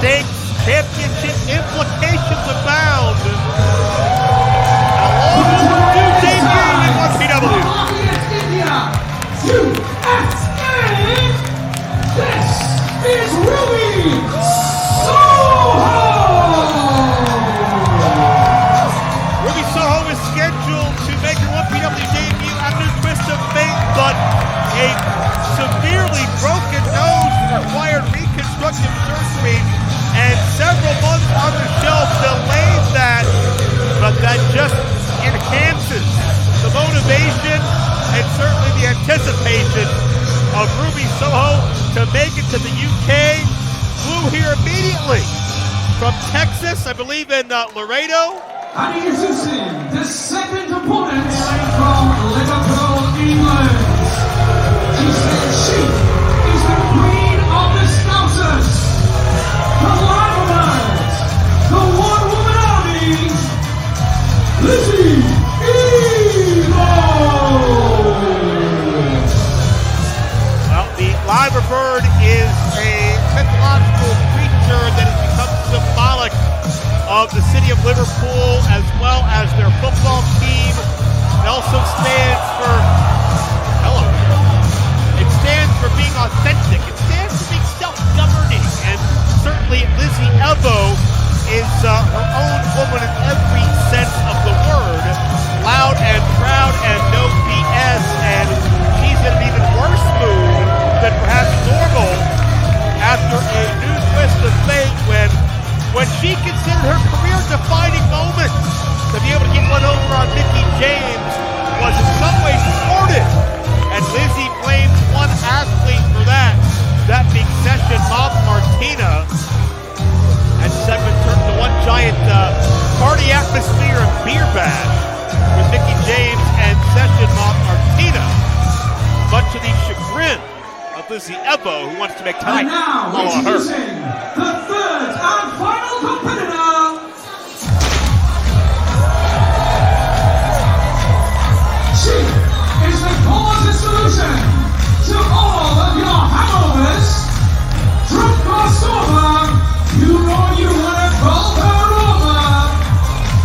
stakes, championship implications abound. A long overdue debut in 1PW. This is Ruby Soho! Ruby Soho is scheduled to make her 1PW debut after a twist of fate, but a severely broken nose required reconstructive surgery, and several months on the shelf delayed that, but that just enhances the motivation and certainly the anticipation of Ruby Soho to make it to the UK. Flew here immediately from Texas, I believe in Laredo. And introducing the second opponent from Liverpool, England. She says she is the queen of the Scousers, the Liverpool, the one-woman army, Lizzy Evo! Well, the Liverbird is a mythological creature that has become symbolic of the city of Liverpool as well as their football team. It also stands for, it stands for being authentic. It stands for being self-governing. And certainly Lizzy Evo is her own woman in every sense of the word. Loud and proud and no BS. And she's in an even worse mood than perhaps normal after a new twist of fate when she considered her career-defining moment to be able to get one over on Mickie James was in some ways thwarted. And Lizzy blames one athlete for that being Session Moth Martina. And segment turned to one giant party atmosphere and beer bash with Mickie James and Session Moth Martina, much to the chagrin of Lizzy Evo, who wants to make tonight all on her. The third and final competitor. She is the cause and solution to all of your hangovers. Drunk or sober, you know you want to roll her over.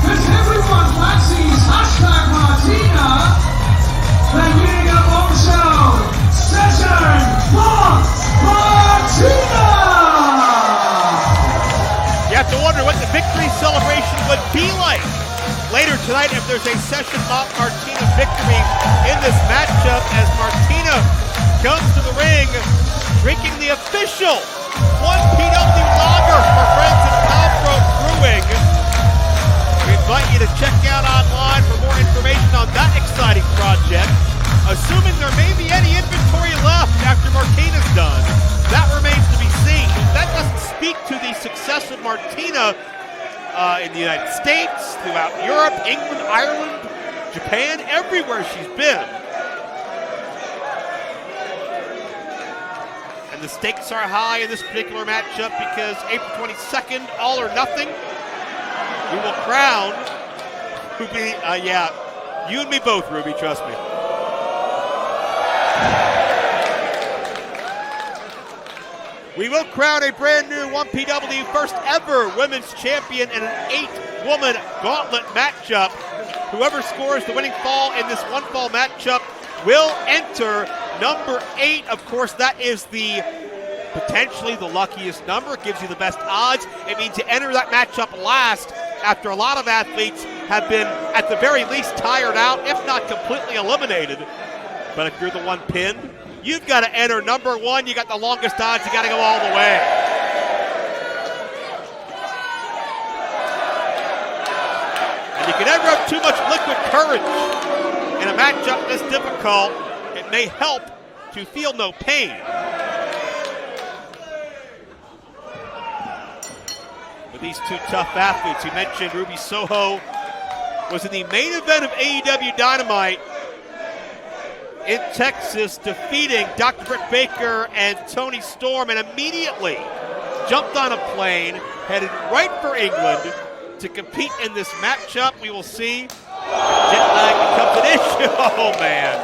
Cause everyone fancies hashtag Martina. Then winning a bombshell. Session Moth Martina! You have to wonder what the victory celebration would be like later tonight if there's a Session Moth Martina victory in this matchup as Martina comes to the ring drinking the official 1PW lager from our friends at Palbrook Brewing. We invite you to check out online for more information on that exciting project. Assuming there may be any inventory left after Martina's done, that remains to be seen. That doesn't speak to the success of Martina in the United States, throughout Europe, England, Ireland, Japan, everywhere she's been. And the stakes are high in this particular matchup because April 22nd, all or nothing, we will crown Ruby, you and me both, Ruby, trust me. We will crown a brand new 1PW first ever women's champion in an 8-woman gauntlet matchup. Whoever scores the winning fall in this one fall matchup will enter number 8. Of course, that is the potentially the luckiest number. It gives you the best odds. It means you enter that matchup last after a lot of athletes have been at the very least tired out, if not completely eliminated. But if you're the one pinned, you've got to enter number 1. You got the longest odds. You got to go all the way. And you can never have too much liquid courage in a matchup this difficult. It may help to feel no pain. With these two tough athletes, you mentioned Ruby Soho was in the main event of AEW Dynamite in Texas, defeating Dr. Britt Baker and Tony Storm, and immediately jumped on a plane, headed right for England to compete in this matchup. We will see. Jet lag becomes an issue. Oh, man.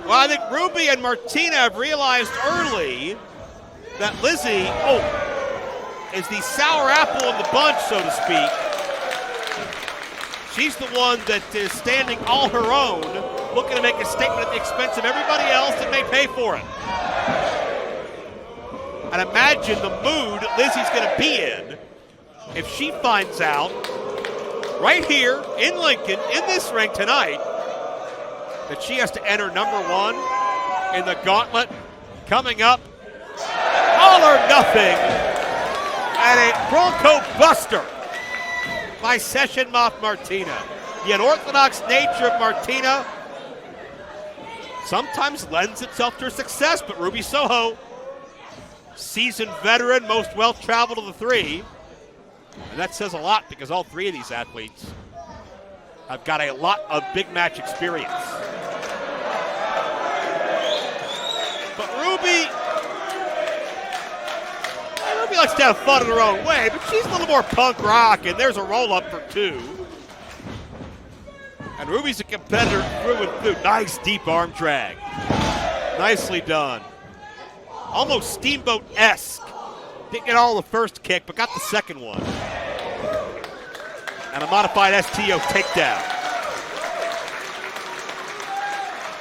Well, I think Ruby and Martina have realized early that Lizzy, is the sour apple in the bunch, so to speak. She's the one that is standing all her own, looking to make a statement at the expense of everybody else that may pay for it. And imagine the mood Lizzy's going to be in if she finds out right here in Lincoln, in this ring tonight, that she has to enter number one in the gauntlet coming up. All or nothing, and a Bronco Buster by Session Moth Martina. The unorthodox nature of Martina sometimes lends itself to her success, but Ruby Soho, seasoned veteran, most well-traveled of the three, and that says a lot because all three of these athletes have got a lot of big match experience. But Ruby likes to have fun in her own way, but she's a little more punk rock, and there's a roll-up for two. And Ruby's a competitor through and through. Nice deep arm drag. Nicely done. Almost Steamboat-esque. Didn't get all the first kick, but got the second one. And a modified STO takedown.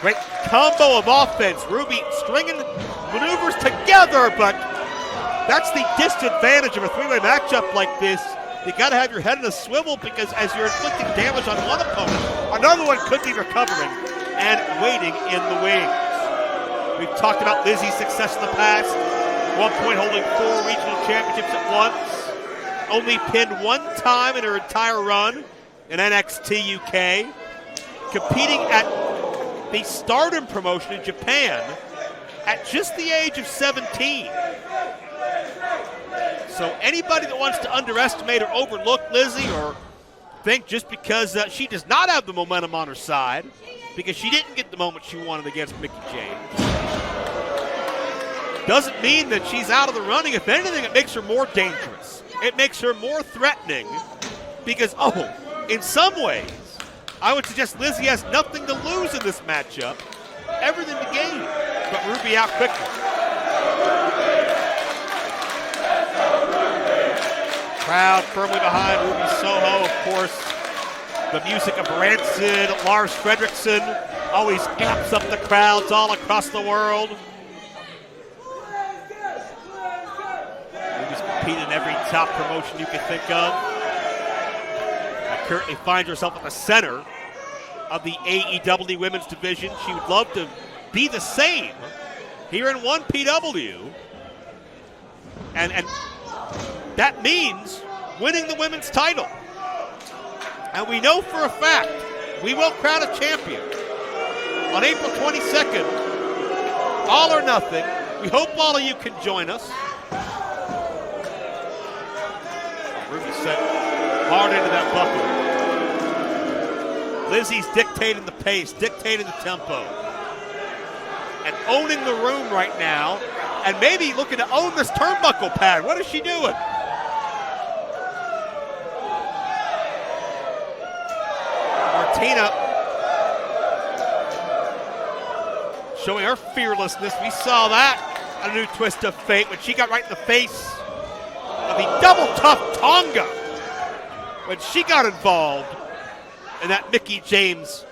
Great combo of offense. Ruby stringing maneuvers together, but that's the disadvantage of a three-way matchup like this. You got to have your head in a swivel because as you're inflicting damage on one opponent, another one could be recovering and waiting in the wings. We've talked about Lizzy's success in the past. At one point holding 4 regional championships at once. Only pinned one time in her entire run in NXT UK. Competing at the Stardom promotion in Japan at just the age of 17. So anybody that wants to underestimate or overlook Lizzy or think just because she does not have the momentum on her side because she didn't get the moment she wanted against Mickie James, doesn't mean that she's out of the running. If anything, it makes her more dangerous. It makes her more threatening because, in some ways, I would suggest Lizzy has nothing to lose in this matchup, everything to gain, but Ruby out quickly. Crowd firmly behind Ruby Soho, of course. The music of Rancid, Lars Fredriksson always amps up the crowds all across the world. Ruby's competing in every top promotion you can think of. And currently finds herself at the center of the AEW women's division. She would love to be the same here in 1PW. And that means winning the women's title. And we know for a fact we will crown a champion on April 22nd. All or nothing. We hope all of you can join us. Ruby set hard into that buckle. Lizzy's dictating the pace, dictating the tempo, and owning the room right now, and maybe looking to own this turnbuckle pad. What is she doing? Martina showing her fearlessness. We saw that on a new twist of fate when she got right in the face of the double tough Tonga when she got involved in that Mickie James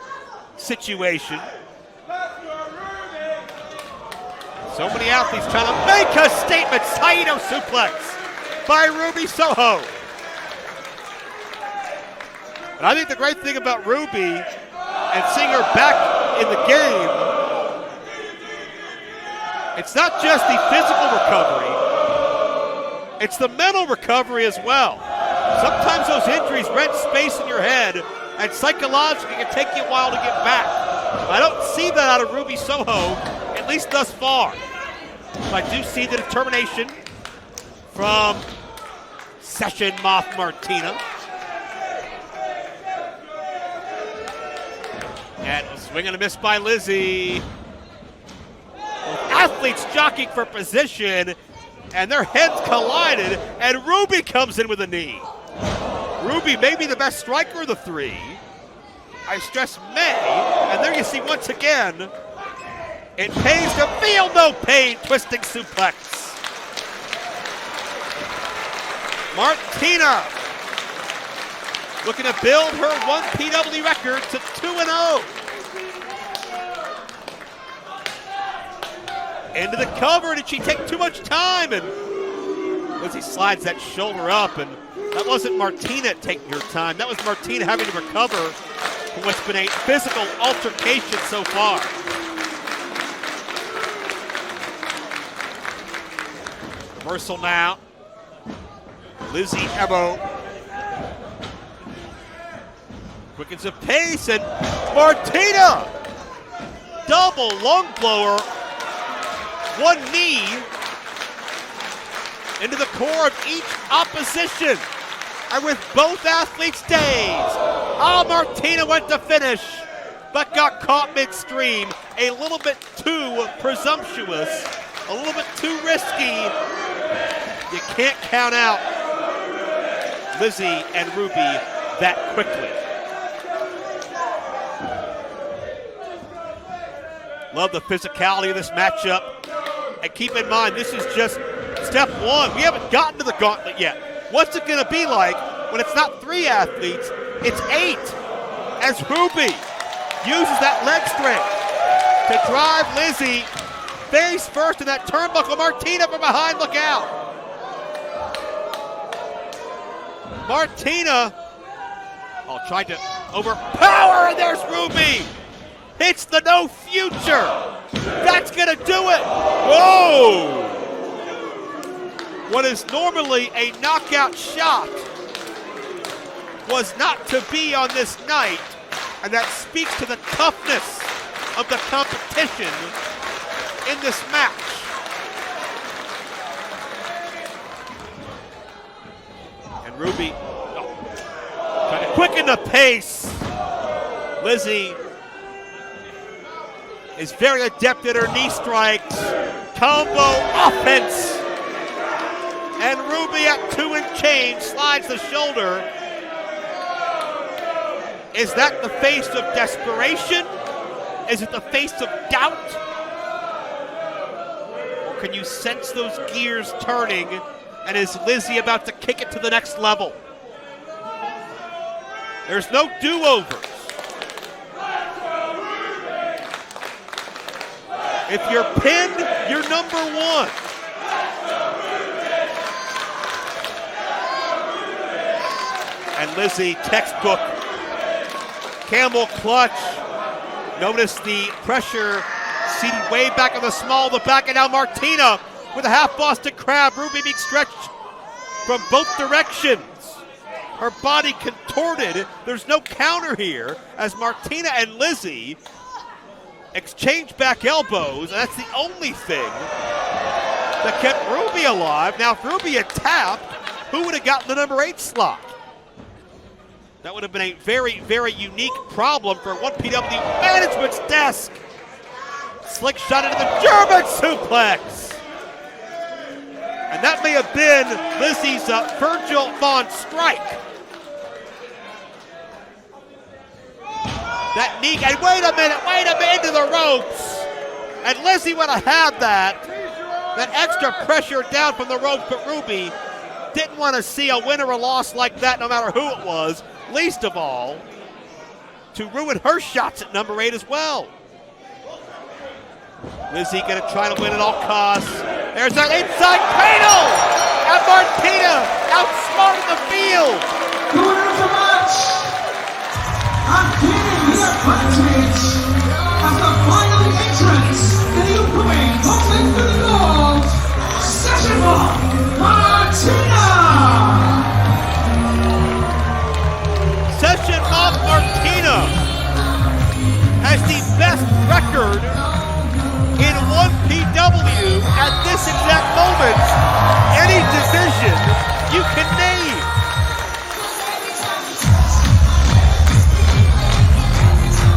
situation. So many athletes trying to make a statement. Saito suplex by Ruby Soho. And I think the great thing about Ruby and seeing her back in the game, it's not just the physical recovery, it's the mental recovery as well. Sometimes those injuries rent space in your head, and psychologically it can take you a while to get back. I don't see that out of Ruby Soho, at least thus far. But I do see the determination from Session Moth Martina. And a swing and a miss by Lizzy. Both athletes jockeying for position, and their heads collided, and Ruby comes in with a knee. Ruby may be the best striker of the three. I stress may, and there you see once again It pays to feel no pain, twisting suplex. Martina looking to build her 1PW record to 2-0. Into the cover, did she take too much time? And Lizzy slides that shoulder up, and that wasn't Martina taking her time. That was Martina having to recover from what's been a physical altercation so far. Reversal now. Lizzy Evo quickens the pace, and Martina! Double lung blower. One knee into the core of each opposition. And with both athletes dazed, Martina went to finish, but got caught midstream. A little bit too presumptuous, a little bit too risky. You can't count out Lizzy and Ruby that quickly. Love the physicality of this matchup. And keep in mind, this is just step one. We haven't gotten to the gauntlet yet. What's it gonna be like when it's not 3 athletes, it's 8? As Ruby uses that leg strength to drive Lizzy face first in that turnbuckle. Martina from behind, look out. Martina, tried to overpower, and there's Ruby. It's the no future. That's gonna do it. Whoa! What is normally a knockout shot was not to be on this night, and that speaks to the toughness of the competition in this match. And Ruby trying to quicken the pace. Lizzy is very adept at her knee strikes. Combo offense. And Ruby at 2 and change slides the shoulder. Is that the face of desperation? Is it the face of doubt? Or can you sense those gears turning? And is Lizzy about to kick it to the next level? There's no do-overs. If you're pinned, you're number 1. And Lizzy, textbook camel clutch. Notice the pressure seated way back on the small of the back, and now Martina with a half Boston Crab. Ruby being stretched from both directions. Her body contorted. There's no counter here as Martina and Lizzy exchange back elbows, and that's the only thing that kept Ruby alive. Now, if Ruby had tapped, who would have gotten the number 8 slot? That would have been a very, very unique problem for 1PW management's desk. Slick shot into the German suplex. And that may have been Lizzy's Virgil Von strike. That knee, and wait a minute, into the ropes. And Lizzy would have had that extra pressure down from the ropes, but Ruby didn't want to see a win or a loss like that, no matter who it was, least of all to ruin her shots at number 8 as well. Lizzy gonna try to win at all costs. There's that inside cradle, and Martina outsmarted the field. The winner of the match, and gaining the advantage as the final entrance in the upcoming conflict for the gold, Session Moth, Martina. Session Moth Martina has the best record in 1PW at this exact moment. Any division you can name.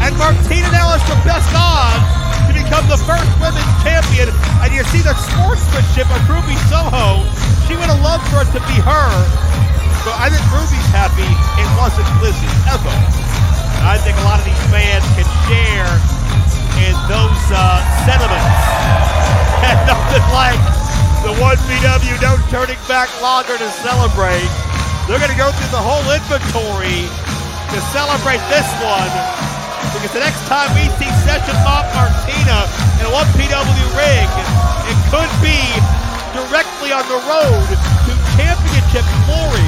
And Martina now has the best odds to become the first women's champion. And you see the sportsmanship of Ruby Soho. She would have loved for it to be her. So I think Ruby's happy it wasn't Lizzy Evo. And I think a lot of these fans can share in those sentiments. PW no turning back longer to celebrate. They're going to go through the whole inventory to celebrate this one, because the next time we see Session Moth Martina in a 1PW ring, it could be directly on the road to championship glory